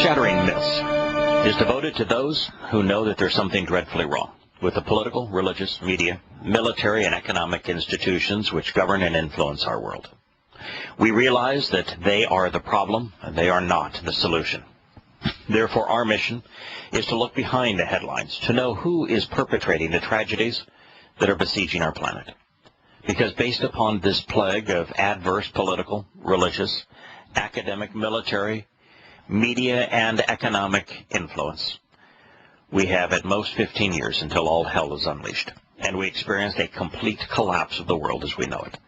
Shattering Myths is devoted to those who know that there's something dreadfully wrong with the political, religious, media, military, and economic institutions which govern and influence our world. We realize that they are the problem and they are not the solution. Therefore, our mission is to look behind the headlines, to know who is perpetrating the tragedies that are besieging our planet. Because based upon this plague of adverse political, religious, academic, military, media, and economic influence, we have at most 15 years until all hell is unleashed, and we experienced a complete collapse of the world as we know it.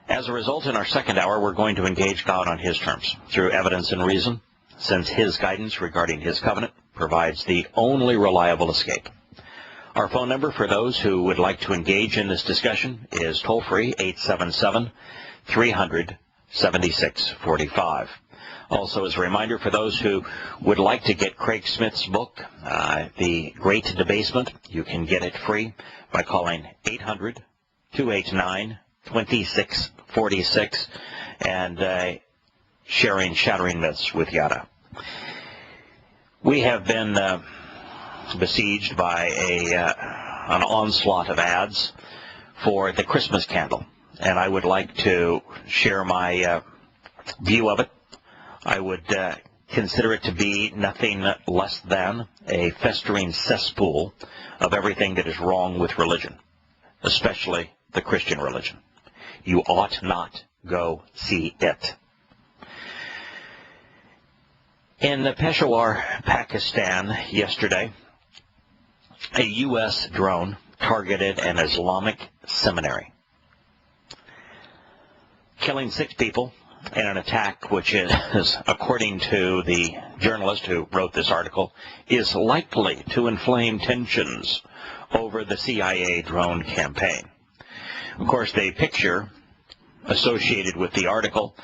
As a result, in our second hour, we're going to engage God on His terms, through evidence and reason, since His guidance regarding His covenant provides the only reliable escape. Our phone number for those who would like to engage in this discussion is toll-free 877-300-7645. Also, as a reminder, for those who would like to get Craig Smith's book, The Great Debasement, you can get it free by calling 800-289-2646 and sharing Shattering Myths with Yahowah. We have been besieged by an onslaught of ads for the Christmas candle, and I would like to share my view of it. I would consider it to be nothing less than a festering cesspool of everything that is wrong with religion, especially the Christian religion. You ought not go see it. In Peshawar, Pakistan, yesterday, a U.S. drone targeted an Islamic seminary, killing 6 people in an attack which is, according to the journalist who wrote this article, is likely to inflame tensions over the CIA drone campaign. Of course, the picture associated with the article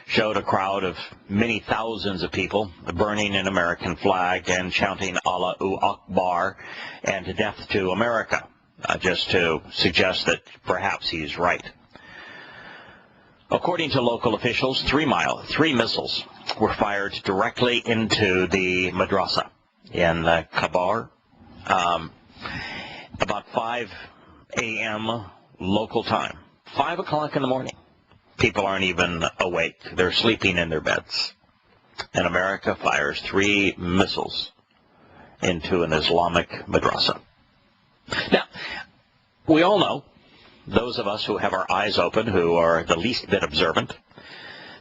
showed a crowd of many thousands of people burning an American flag and chanting Allahu Akbar and death to America, just to suggest that perhaps he's right. According to local officials, 3 missiles were fired directly into the madrasa in Kabar, about 5 a.m. local time, 5 o'clock in the morning. People aren't even awake. They're sleeping in their beds. And America fires 3 missiles into an Islamic madrasa. Now, we all know, those of us who have our eyes open, who are the least bit observant,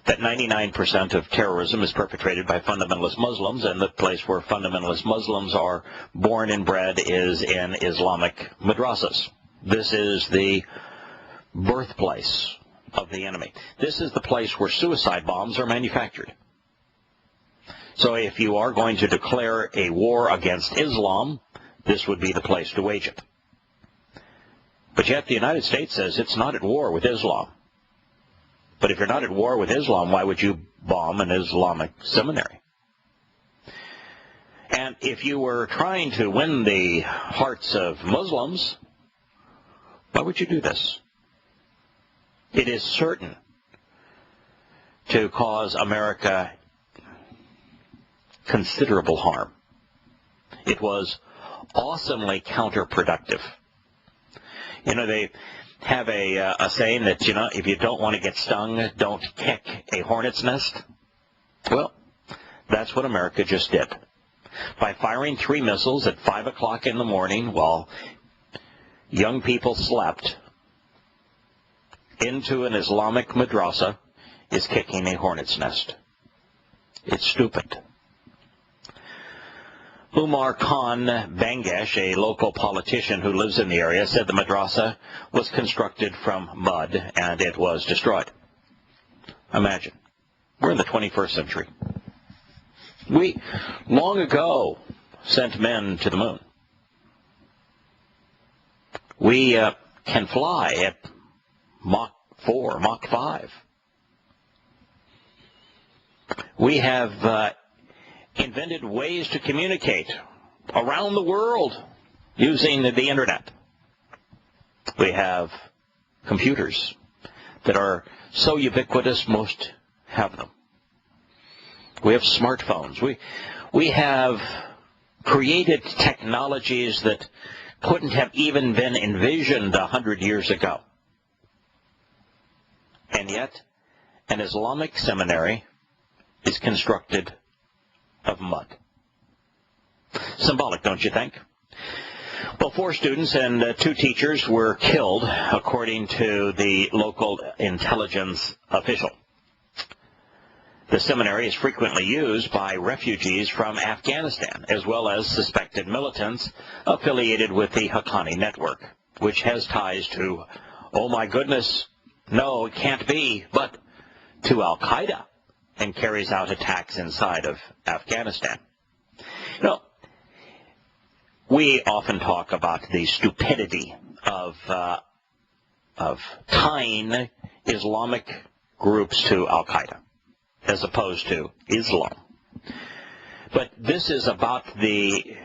that 99% of terrorism is perpetrated by fundamentalist Muslims, and the place where fundamentalist Muslims are born and bred is in Islamic madrasas. This is the birthplace of the enemy. This is the place where suicide bombs are manufactured. So if you are going to declare a war against Islam, this would be the place to wage it. But yet the United States says it's not at war with Islam. But if you're not at war with Islam, why would you bomb an Islamic seminary? And if you were trying to win the hearts of Muslims, why would you do this? It is certain to cause America considerable harm. It was awesomely counterproductive. You know, they have a saying that, if you don't want to get stung, don't kick a hornet's nest. Well, that's what America just did. By firing 3 missiles at 5 o'clock in the morning while young people slept into an Islamic madrasa is kicking a hornet's nest. It's stupid. Umar Khan Bangesh, a local politician who lives in the area, said the madrasa was constructed from mud and it was destroyed. Imagine. We're in the 21st century. We long ago sent men to the moon. We can fly at Mach 4, Mach 5. We have invented ways to communicate around the world using the internet. We have computers that are so ubiquitous most have them. We have smartphones. We have created technologies that couldn't have even been envisioned 100 years ago. And yet, an Islamic seminary is constructed of mud. Symbolic, don't you think? Well, 4 students and 2 teachers were killed, according to the local intelligence official. The seminary is frequently used by refugees from Afghanistan, as well as suspected militants affiliated with the Haqqani network, which has ties to, oh my goodness, no, it can't be, but to al-Qaeda, and carries out attacks inside of Afghanistan. You know, we often talk about the stupidity of tying Islamic groups to al-Qaeda, as opposed to Islam. But this is about the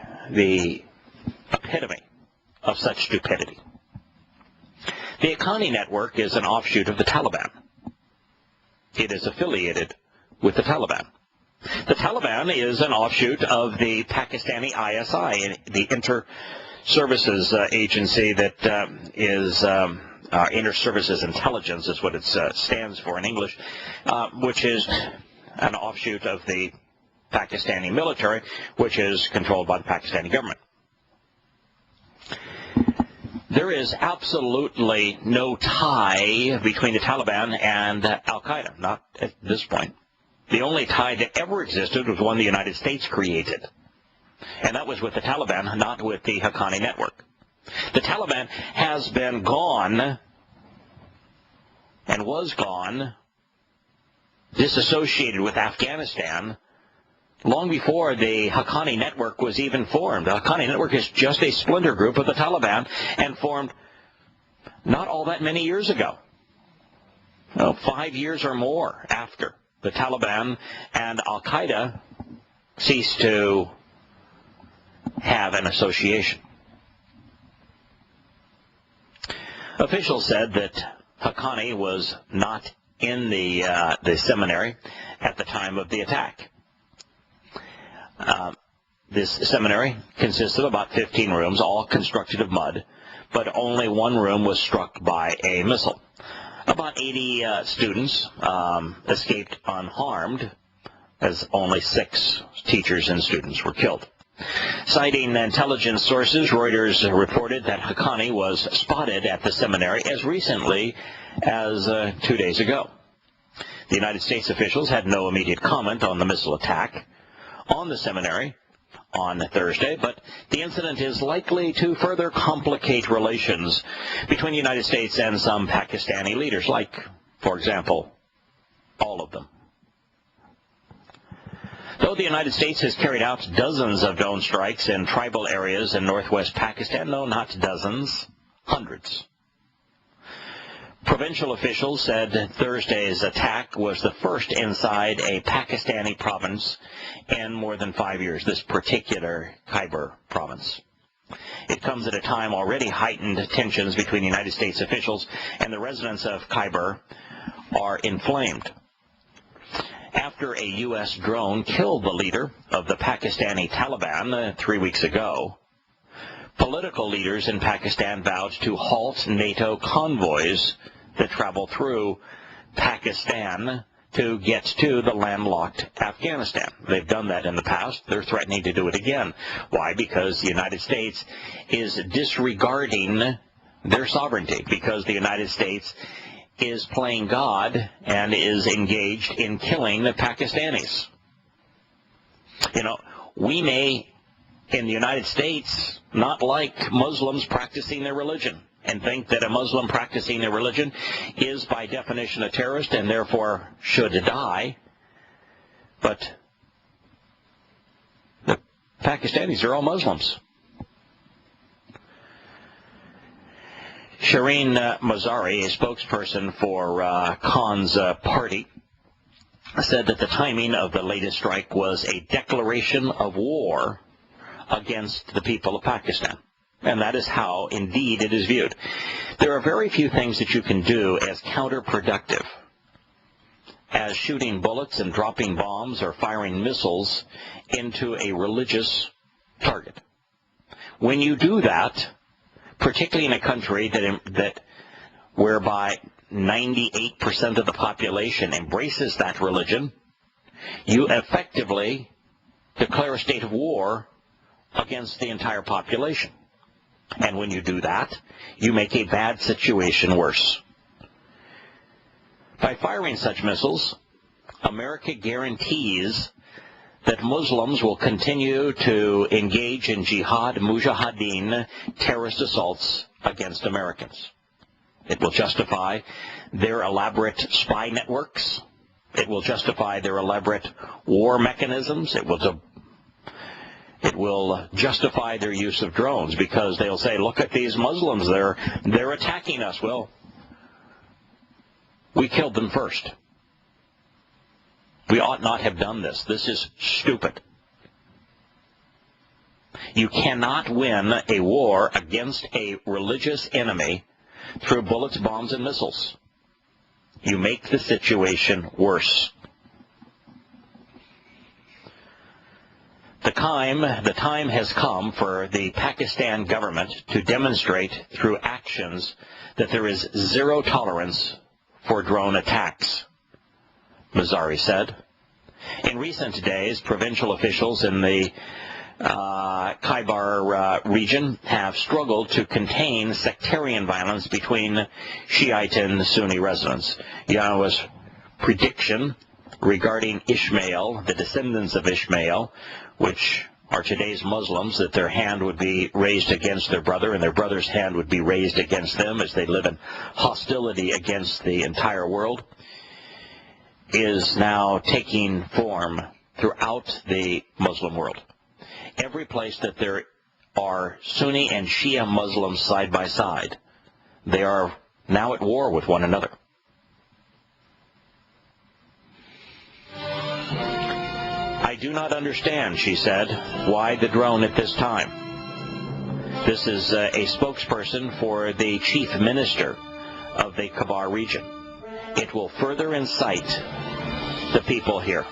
epitome of such stupidity. The Haqqani network is an offshoot of the Taliban. It is affiliated with the Taliban. The Taliban is an offshoot of the Pakistani ISI, the inter-services agency that is inter-services intelligence is what it stands for in English, which is an offshoot of the Pakistani military, which is controlled by the Pakistani government. There is absolutely no tie between the Taliban and al-Qaeda, not at this point. The only tie that ever existed was one the United States created, and that was with the Taliban, not with the Haqqani network. The Taliban has been gone and was gone, disassociated with Afghanistan, long before the Haqqani network was even formed. The Haqqani network is just a splinter group of the Taliban and formed not all that many years ago. 5 years or more after the Taliban and al-Qaeda ceased to have an association. Officials said that Haqqani was not in the seminary at the time of the attack. This seminary consists of about 15 rooms, all constructed of mud, but only one room was struck by a missile. About 80 students escaped unharmed, as only 6 teachers and students were killed. Citing intelligence sources, Reuters reported that Haqqani was spotted at the seminary as recently as 2 days ago. The United States officials had no immediate comment on the missile attack on the seminary on Thursday, but the incident is likely to further complicate relations between the United States and some Pakistani leaders, like, for example, all of them. Though the United States has carried out dozens of drone strikes in tribal areas in northwest Pakistan, no, not dozens, hundreds. Provincial officials said Thursday's attack was the first inside a Pakistani province in more than 5 years, this particular Khyber province. It comes at a time already heightened tensions between United States officials and the residents of Khyber are inflamed. After a U.S. drone killed the leader of the Pakistani Taliban 3 weeks ago, political leaders in Pakistan vowed to halt NATO convoys that travel through Pakistan to get to the landlocked Afghanistan. They've done that in the past. They're threatening to do it again. Why? Because the United States is disregarding their sovereignty, because the United States is playing God and is engaged in killing the Pakistanis. You know, we may, in the United States, not like Muslims practicing their religion and think that a Muslim practicing their religion is by definition a terrorist and therefore should die. But the Pakistanis are all Muslims. Shireen Mazari, a spokesperson for Khan's party, said that the timing of the latest strike was a declaration of war against the people of Pakistan. And that is how, indeed, it is viewed. There are very few things that you can do as counterproductive as shooting bullets and dropping bombs or firing missiles into a religious target. When you do that, particularly in a country that whereby 98% of the population embraces that religion, you effectively declare a state of war against the entire population. And when you do that, you make a bad situation worse. By firing such missiles, America guarantees that Muslims will continue to engage in jihad, mujahideen, terrorist assaults against Americans. It will justify their elaborate spy networks. It will justify their elaborate war mechanisms. It will justify their use of drones, because they'll say, look at these Muslims, they're attacking us. Well, we killed them first. We ought not have done this. This is stupid. You cannot win a war against a religious enemy through bullets, bombs, and missiles. You make the situation worse. The time has come for the Pakistan government to demonstrate through actions that there is zero tolerance for drone attacks, Mazari said. In recent days, provincial officials in the Khyber region have struggled to contain sectarian violence between Shiite and Sunni residents. Yahowah's prediction regarding Ishmael, the descendants of Ishmael, which are today's Muslims, that their hand would be raised against their brother and their brother's hand would be raised against them as they live in hostility against the entire world, is now taking form throughout the Muslim world. Every place that there are Sunni and Shia Muslims side by side, they are now at war with one another. I do not understand, she said, why the drone at this time. This is a spokesperson for the chief minister of the Khyber region. It will further incite the people here.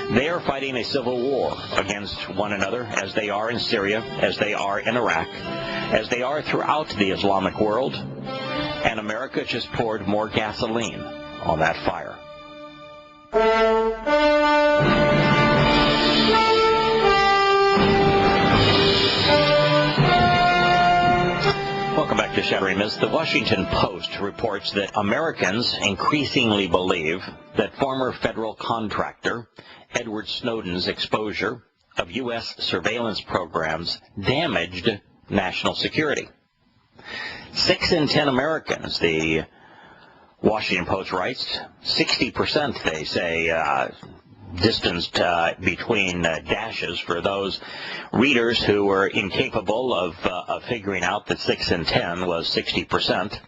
They are fighting a civil war against one another, as they are in Syria, as they are in Iraq, as they are throughout the Islamic world, and America just poured more gasoline on that fire. Welcome back to Shattering Myths. The Washington Post reports that Americans increasingly believe that former federal contractor Edward Snowden's exposure of U.S. surveillance programs damaged national security. 6 in 10 Americans, the Washington Post writes, 60%, they say, distanced between dashes for those readers who were incapable of figuring out that 6 in 10 was 60%,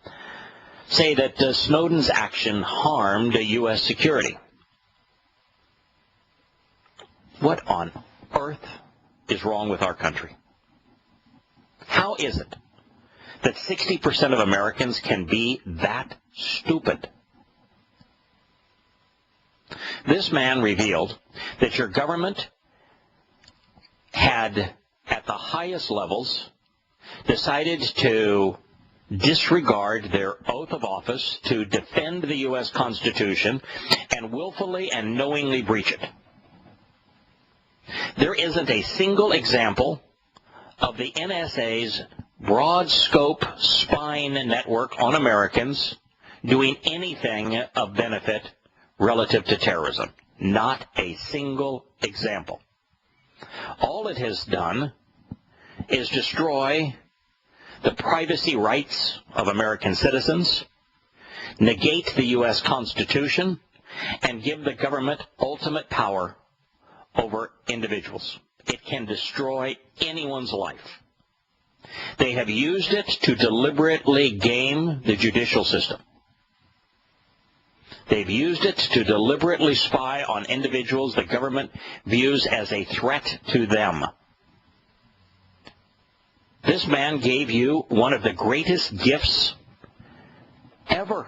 say that Snowden's action harmed U.S. security. What on earth is wrong with our country? How is it that 60% of Americans can be that stupid? This man revealed that your government had, at the highest levels, decided to disregard their oath of office to defend the U.S. Constitution and willfully and knowingly breach it. There isn't a single example of the NSA's broad scope spying network on Americans doing anything of benefit relative to terrorism. Not a single example. All it has done is destroy the privacy rights of American citizens, negate the U.S. Constitution, and give the government ultimate power over individuals. It can destroy anyone's life. They have used it to deliberately game the judicial system. They've used it to deliberately spy on individuals the government views as a threat to them. This man gave you one of the greatest gifts ever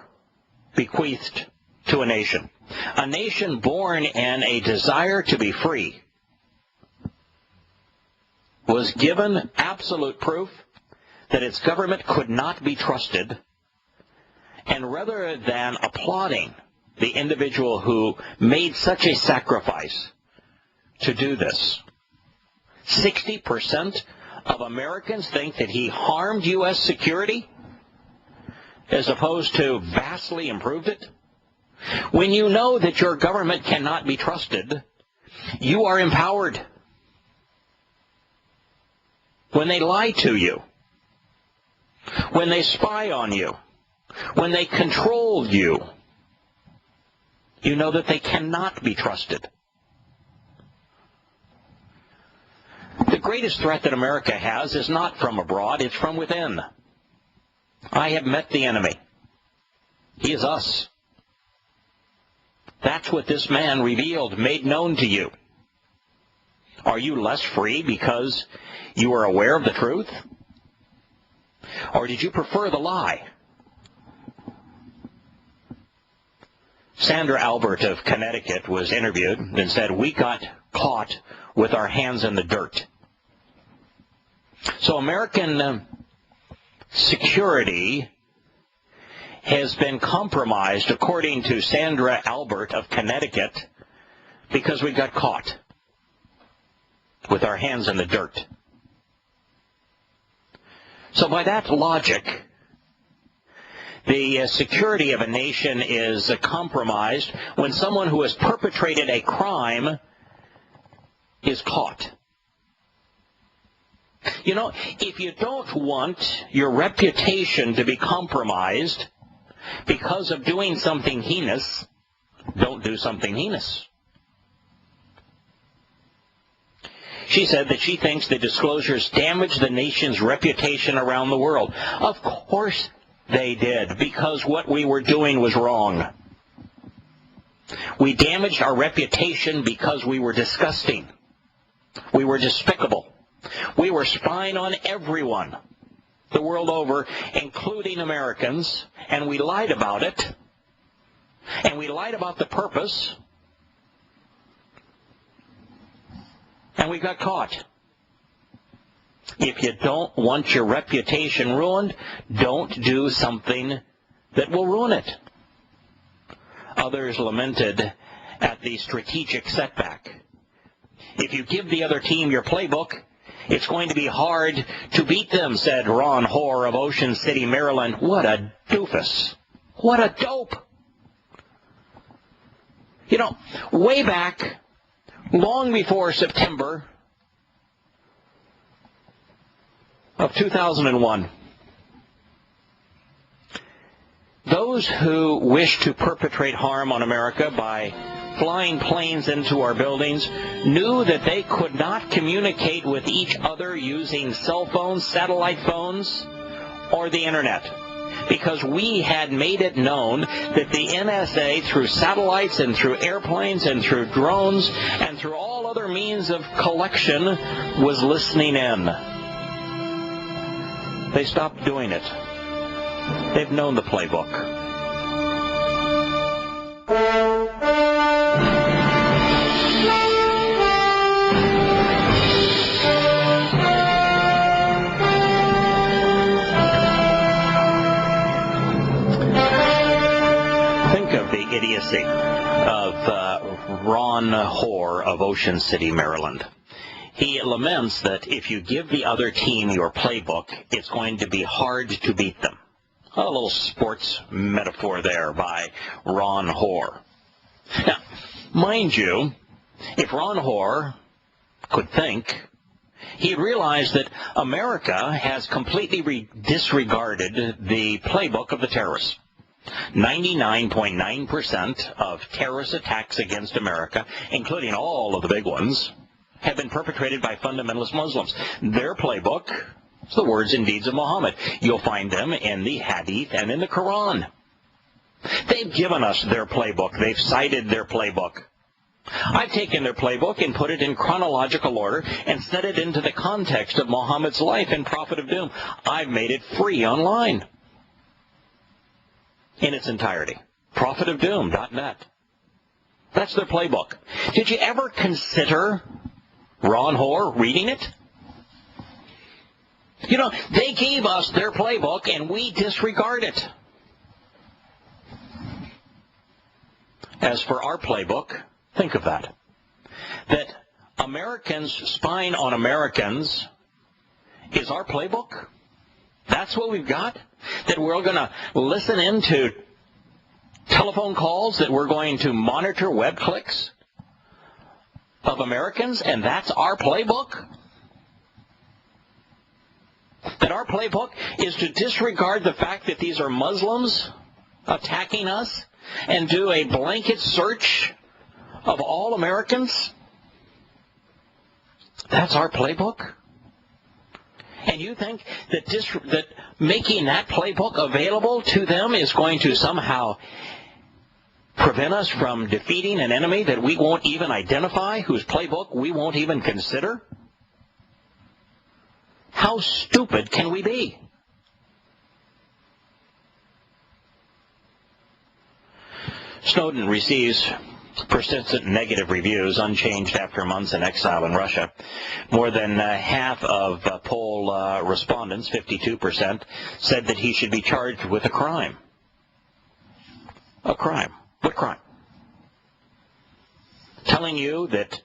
bequeathed to a nation. A nation born in a desire to be free was given absolute proof that its government could not be trusted, and rather than applauding the individual who made such a sacrifice to do this, 60% of Americans think that he harmed U.S. security as opposed to vastly improved it. When you know that your government cannot be trusted, you are empowered. When they lie to you, when they spy on you, when they control you, you know that they cannot be trusted. The greatest threat that America has is not from abroad, it's from within. I have met the enemy. He is us. That's what this man revealed, made known to you. Are you less free because you are aware of the truth? Or did you prefer the lie? Sandra Albert of Connecticut was interviewed and said, "We got caught with our hands in the dirt." So American security has been compromised, according to Sandra Albert of Connecticut, because we got caught with our hands in the dirt. So by that logic, the security of a nation is compromised when someone who has perpetrated a crime is caught. You know, if you don't want your reputation to be compromised because of doing something heinous, don't do something heinous. She said that she thinks the disclosures damaged the nation's reputation around the world. Of course they did, because what we were doing was wrong. We damaged our reputation because we were disgusting. We were despicable. We were spying on everyone the world over, including Americans, and we lied about it, and we lied about the purpose, and we got caught. If you don't want your reputation ruined, don't do something that will ruin it. Others lamented at the strategic setback. If you give the other team your playbook, it's going to be hard to beat them, said Ron Hoare of Ocean City, Maryland. What a doofus. What a dope. You know, way back, long before September of 2001, those who wish to perpetrate harm on America by flying planes into our buildings knew that they could not communicate with each other using cell phones, satellite phones, or the internet, because we had made it known that the NSA, through satellites and through airplanes and through drones and through all other means of collection, was listening in. They stopped doing it. They've known the playbook. Idiocy of Ron Hoare of Ocean City, Maryland. He laments that if you give the other team your playbook, it's going to be hard to beat them. A little sports metaphor there by Ron Hoare. Now, mind you, if Ron Hoare could think, he'd realize that America has completely disregarded the playbook of the terrorists. 99.9% of terrorist attacks against America, including all of the big ones, have been perpetrated by fundamentalist Muslims. Their playbook is the words and deeds of Muhammad. You'll find them in the Hadith and in the Quran. They've given us their playbook. They've cited their playbook. I've taken their playbook and put it in chronological order and set it into the context of Muhammad's life and Prophet of Doom. I've made it free online in its entirety. Prophetofdoom.net. That's their playbook. Did you ever consider Ron Hoare reading it? You know, they gave us their playbook and we disregard it. As for our playbook, think of that. That Americans spying on Americans is our playbook? That's what we've got? That we're going to listen into telephone calls, that we're going to monitor web clicks of Americans, and that's our playbook? That our playbook is to disregard the fact that these are Muslims attacking us and do a blanket search of all Americans? That's our playbook? And you think that that making that playbook available to them is going to somehow prevent us from defeating an enemy that we won't even identify, whose playbook we won't even consider? How stupid can we be? Snowden receives persistent negative reviews, unchanged after months in exile in Russia. More than half of poll respondents, 52%, said that he should be charged with a crime. A crime. What crime? Telling you that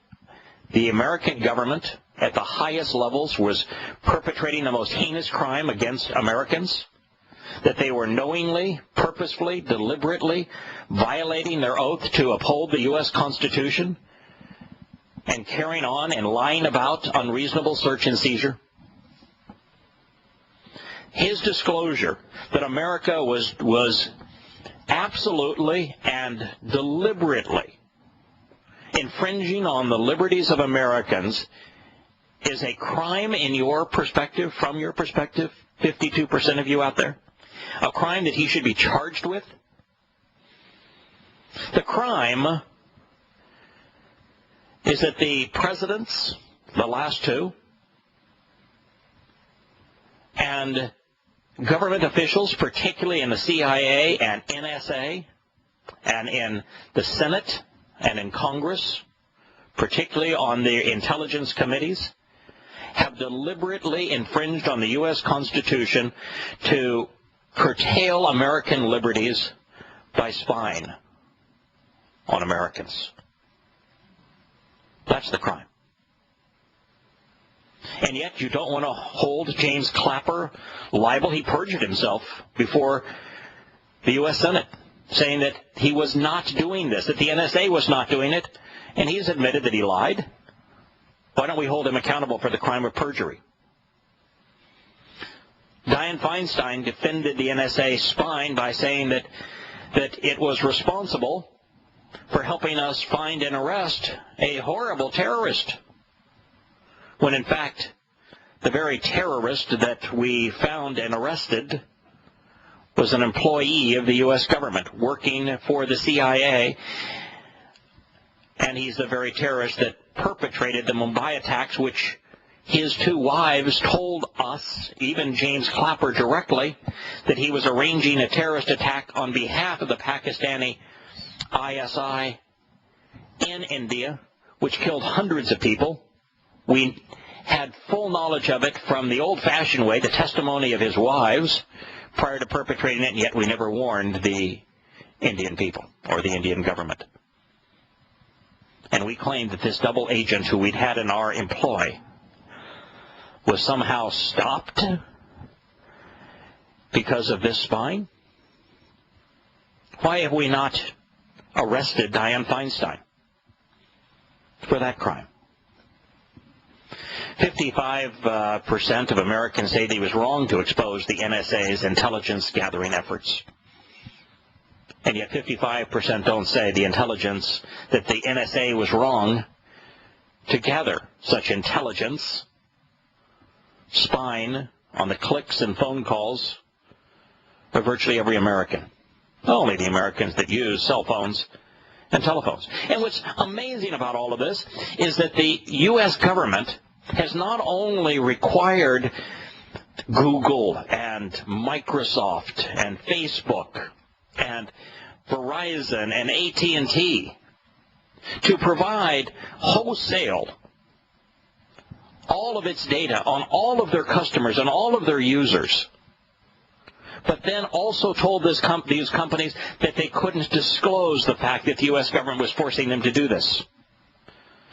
the American government at the highest levels was perpetrating the most heinous crime against Americans? That they were knowingly, purposefully, deliberately violating their oath to uphold the U.S. Constitution and carrying on and lying about unreasonable search and seizure? His disclosure that America was absolutely and deliberately infringing on the liberties of Americans is a crime in your perspective, from your perspective, 52% of you out there? A crime that he should be charged with? The crime is that the presidents, the last two, and government officials, particularly in the CIA and NSA, and in the Senate and in Congress, particularly on the intelligence committees, have deliberately infringed on the U.S. Constitution to curtail American liberties by spying on Americans. That's the crime. And yet you don't want to hold James Clapper liable. He perjured himself before the U.S. Senate, saying that he was not doing this, that the NSA was not doing it, and he's admitted that he lied. Why don't we hold him accountable for the crime of perjury? Dianne Feinstein defended the NSA spying by saying that it was responsible for helping us find and arrest a horrible terrorist, when in fact the very terrorist that we found and arrested was an employee of the U.S. government working for the CIA, and he's the very terrorist that perpetrated the Mumbai attacks, which his two wives told us, even James Clapper directly, that he was arranging a terrorist attack on behalf of the Pakistani ISI in India, which killed hundreds of people. We had full knowledge of it from the old-fashioned way, the testimony of his wives, prior to perpetrating it, and yet we never warned the Indian people or the Indian government. And we claimed that this double agent who we'd had in our employ was somehow stopped because of this spying? Why have we not arrested Dianne Feinstein for that crime? 55% of Americans say that he was wrong to expose the NSA's intelligence gathering efforts. And yet 55% don't say the intelligence, that the NSA was wrong to gather such intelligence, spying on the clicks and phone calls of virtually every American. Only the Americans that use cell phones and telephones. And what's amazing about all of this is that the U.S. government has not only required Google and Microsoft and Facebook and Verizon and AT&T to provide wholesale all of its data on all of their customers and all of their users, but then also told these companies that they couldn't disclose the fact that the U.S. government was forcing them to do this,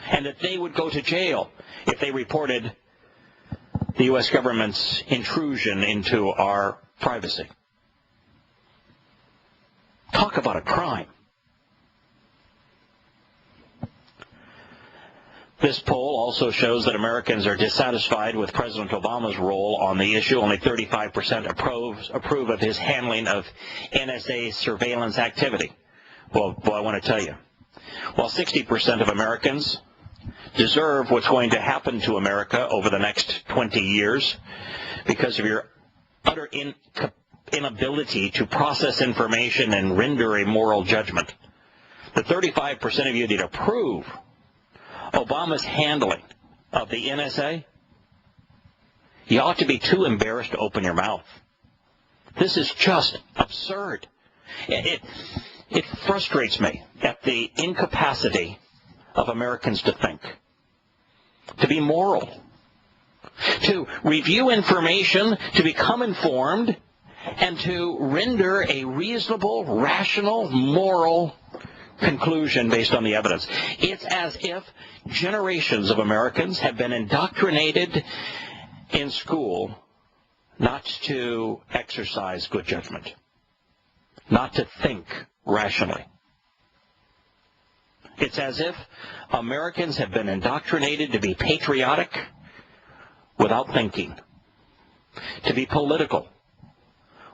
and that they would go to jail if they reported the U.S. government's intrusion into our privacy. Talk about a crime. This poll also shows that Americans are dissatisfied with President Obama's role on the issue. Only 35% approve of his handling of NSA surveillance activity. Well, I want to tell you, while 60% of Americans deserve what's going to happen to America over the next 20 years because of your utter inability to process information and render a moral judgment, the 35% of you that approve Obama's handling of the NSA, you ought to be too embarrassed to open your mouth. This is just absurd. It frustrates me at the incapacity of Americans to think, to be moral, to review information, to become informed, and to render a reasonable, rational, moral conclusion based on the evidence. It's as if generations of Americans have been indoctrinated in school not to exercise good judgment, not to think rationally. It's as if Americans have been indoctrinated to be patriotic without thinking, to be political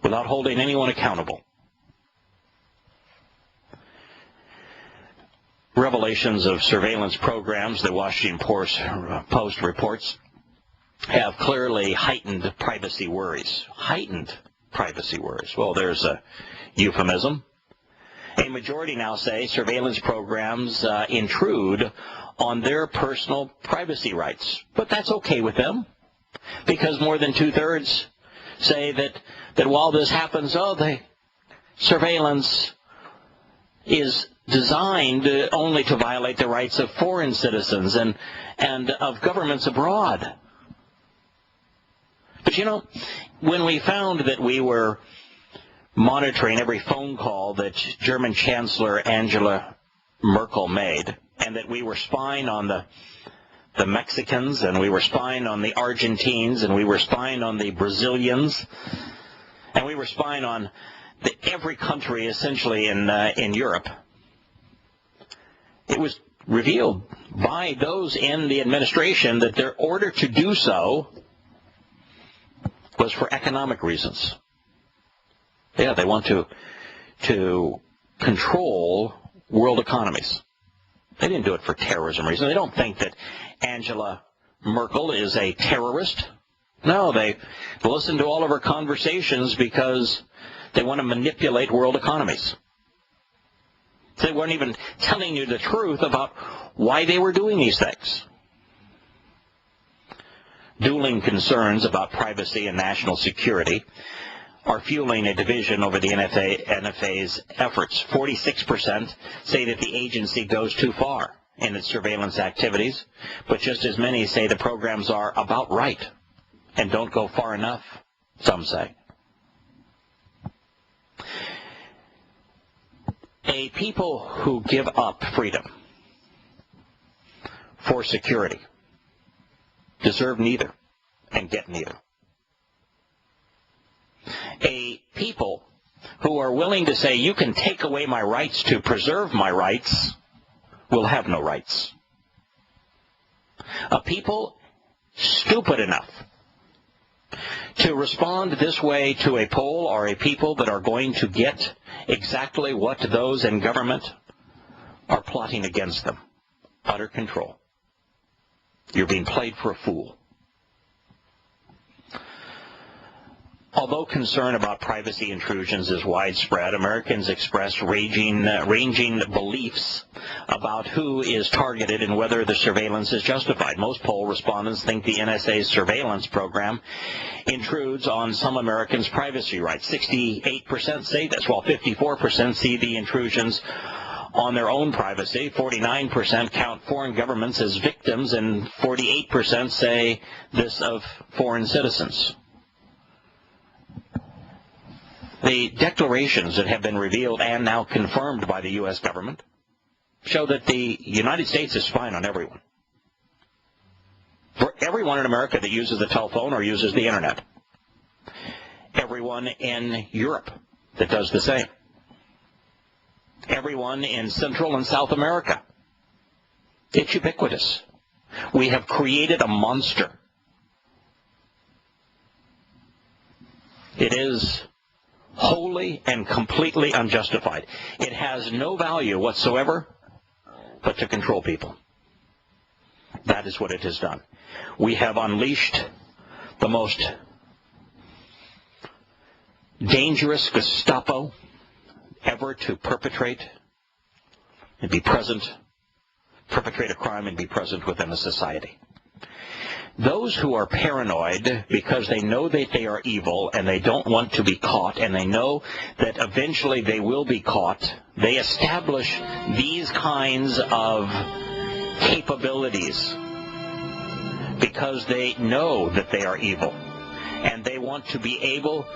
without holding anyone accountable. Revelations of surveillance programs, the Washington Post reports, have clearly heightened privacy worries. Heightened privacy worries. Well, there's a euphemism. A majority now say surveillance programs intrude on their personal privacy rights. But that's okay with them, because more than two-thirds say that while this happens, the surveillance is designed only to violate the rights of foreign citizens and of governments abroad. But you know, when we found that we were monitoring every phone call that German Chancellor Angela Merkel made, and that we were spying on the Mexicans, and we were spying on the Argentines, and we were spying on the Brazilians, and we were spying on every country essentially in Europe, it was revealed by those in the administration that their order to do so was for economic reasons. Yeah, they want to control world economies. They didn't do it for terrorism reasons. They don't think that Angela Merkel is a terrorist. No, they listen to all of her conversations because they want to manipulate world economies. They weren't even telling you the truth about why they were doing these things. Dueling concerns about privacy and national security are fueling a division over the NFA's efforts. 46% say that the agency goes too far in its surveillance activities, but just as many say the programs are about right and don't go far enough, some say. A people who give up freedom for security deserve neither and get neither. A people who are willing to say, you can take away my rights to preserve my rights, will have no rights. A people stupid enough to respond this way to a poll are a people that are going to get exactly what those in government are plotting against them. Utter control. You're being played for a fool. Although concern about privacy intrusions is widespread, Americans express ranging beliefs about who is targeted and whether the surveillance is justified. Most poll respondents think the NSA's surveillance program intrudes on some Americans' privacy rights. 68% say this, while 54% see the intrusions on their own privacy. 49% count foreign governments as victims, and 48% say this of foreign citizens. The declarations that have been revealed and now confirmed by the U.S. government show that the United States is spying on everyone. For everyone in America that uses the telephone or uses the internet. Everyone in Europe that does the same. Everyone in Central and South America. It's ubiquitous. We have created a monster. It is wholly and completely unjustified. It has no value whatsoever but to control people. That is what it has done. We have unleashed the most dangerous Gestapo ever to perpetrate and be present, perpetrate a crime and be present within a society. Those who are paranoid because they know that they are evil and they don't want to be caught, and they know that eventually they will be caught, they establish these kinds of capabilities because they know that they are evil, and they want to be able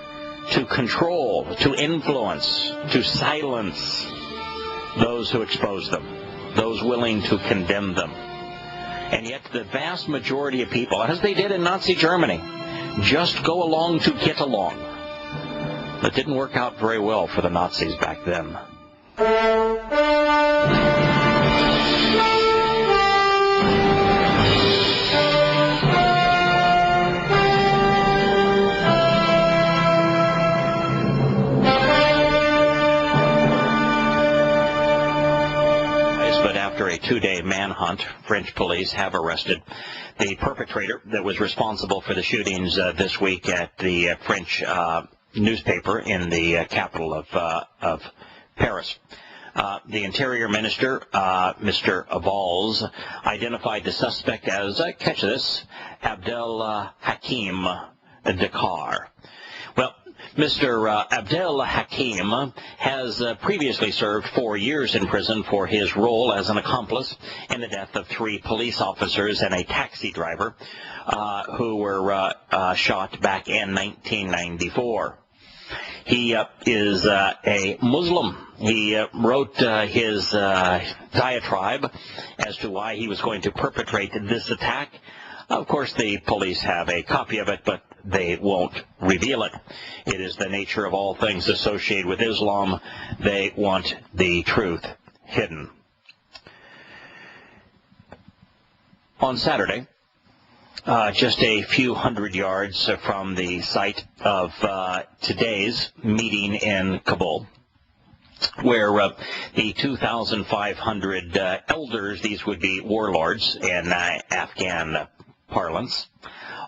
to control, to influence, to silence those who expose them, those willing to condemn them. And yet the vast majority of people, as they did in Nazi Germany, just go along to get along. That didn't work out very well for the Nazis back then. After a 2-day manhunt, French police have arrested the perpetrator that was responsible for the shootings this week at the French newspaper in the capital of Paris. The Interior Minister, Mr. Valls, identified the suspect as, catch this, Abdel Hakim Dakar. Well, Mr. Abdel Hakim has previously served 4 years in prison for his role as an accomplice in the death of 3 police officers and a taxi driver who were shot back in 1994. He is a Muslim. He wrote his diatribe as to why he was going to perpetrate this attack. Of course, the police have a copy of it, but they won't reveal it. It is the nature of all things associated with Islam. They want the truth hidden. On Saturday, just a few hundred yards from the site of today's meeting in Kabul, where the 2,500 elders, these would be warlords in Afghan parlance,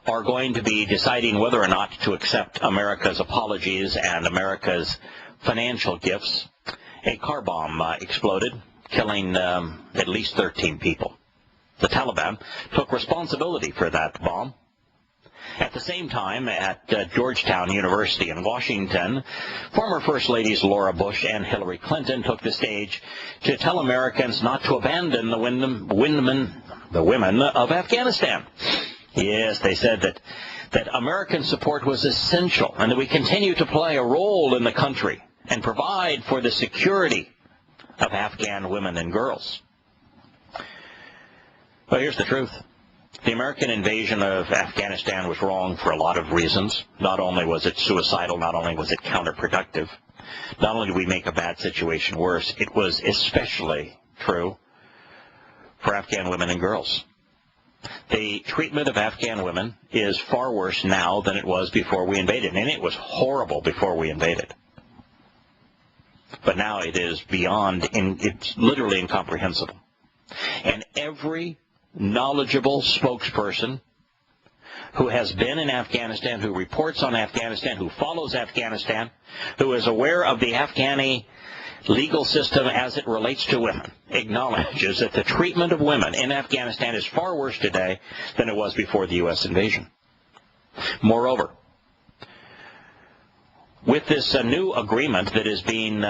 are going to be deciding whether or not to accept America's apologies and America's financial gifts. A car bomb exploded, killing at least 13 people. The Taliban took responsibility for that bomb. At the same time, at Georgetown University in Washington, former First Ladies Laura Bush and Hillary Clinton took the stage to tell Americans not to abandon the women of Afghanistan. Yes, they said that American support was essential and that we continue to play a role in the country and provide for the security of Afghan women and girls. Well, here's the truth. The American invasion of Afghanistan was wrong for a lot of reasons. Not only was it suicidal, not only was it counterproductive, not only did we make a bad situation worse, it was especially true for Afghan women and girls. The treatment of Afghan women is far worse now than it was before we invaded, and it was horrible before we invaded. But now it is beyond, it's literally incomprehensible. And every knowledgeable spokesperson who has been in Afghanistan, who reports on Afghanistan, who follows Afghanistan, who is aware of the Afghani legal system as it relates to women, acknowledges that the treatment of women in Afghanistan is far worse today than it was before the U.S. invasion. Moreover, with this new agreement that is being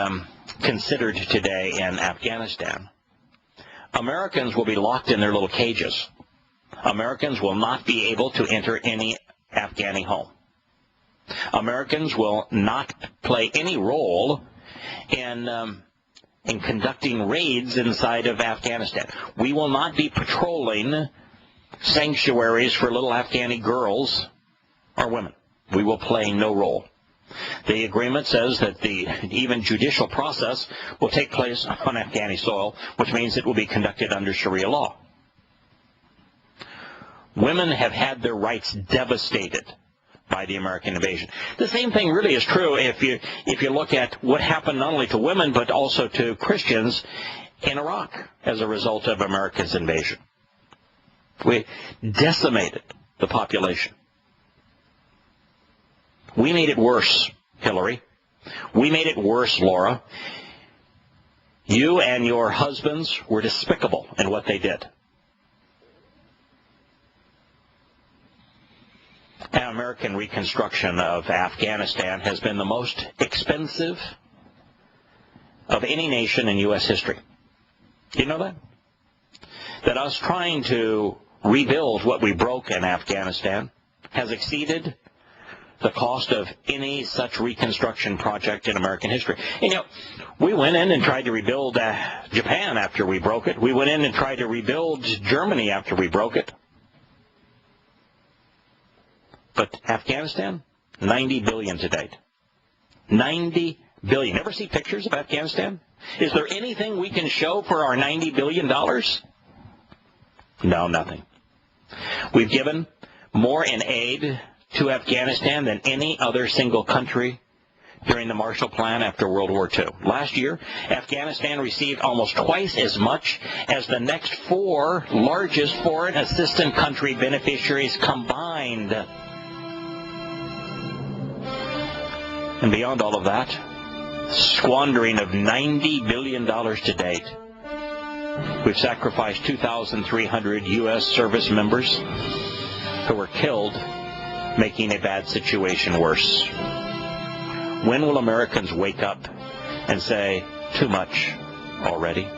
considered today in Afghanistan, Americans will be locked in their little cages. Americans will not be able to enter any Afghani home. Americans will not play any role in conducting raids inside of Afghanistan. We will not be patrolling sanctuaries for little Afghani girls or women. We will play no role. The agreement says that the even judicial process will take place on Afghani soil, which means it will be conducted under Sharia law. Women have had their rights devastated by the American invasion. The same thing really is true if you look at what happened not only to women but also to Christians in Iraq as a result of America's invasion. We decimated the population. We made it worse, Hillary. We made it worse, Laura. You and your husbands were despicable in what they did. American reconstruction of Afghanistan has been the most expensive of any nation in U.S. history. Do you know that? That us trying to rebuild what we broke in Afghanistan has exceeded the cost of any such reconstruction project in American history. And, we went in and tried to rebuild Japan after we broke it. We went in and tried to rebuild Germany after we broke it. But Afghanistan, $90 billion to date. $90 billion. Ever see pictures of Afghanistan? Is there anything we can show for our $90 billion? No, nothing. We've given more in aid to Afghanistan than any other single country during the Marshall Plan after World War II. Last year, Afghanistan received almost twice as much as the next four largest foreign assistance country beneficiaries combined. And beyond all of that, squandering of $90 billion to date. We've sacrificed 2,300 U.S. service members who were killed, making a bad situation worse. When will Americans wake up and say, too much already?